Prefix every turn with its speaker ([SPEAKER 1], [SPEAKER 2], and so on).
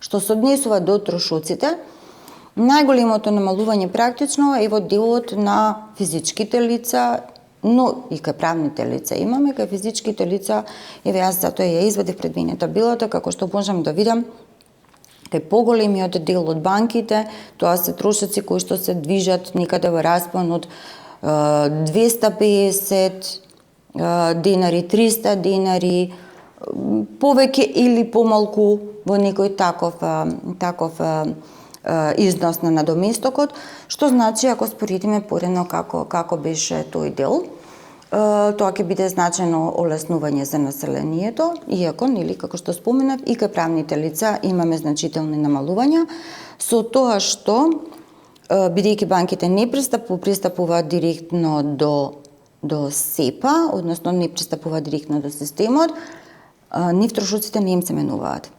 [SPEAKER 1] што се однесува до трошоците, најголемото намалување практично е во делот на физичките лица, но и кај правните лица имаме, кај физичките лица, еве јас затоа ја извадив пред мене табелата, како што можам да видам, кај поголемиот дел од банките, тоа се трошоци кои што се движат некаде во распон од 250 денари, 300 денари, повеќе или помалку во некој таков износ на надоместокот, што значи ако споредиме порано како беше тој дел, тоа ќе биде значајно олеснување за населението, иако, нели, како што споменав, и кај правните лица имаме значителни намалувања, со тоа што, бидејќи банките не пристапуваат директно до СЕПА, односно не пристапуваат директно до системот, нив трошоците не им се менуваат.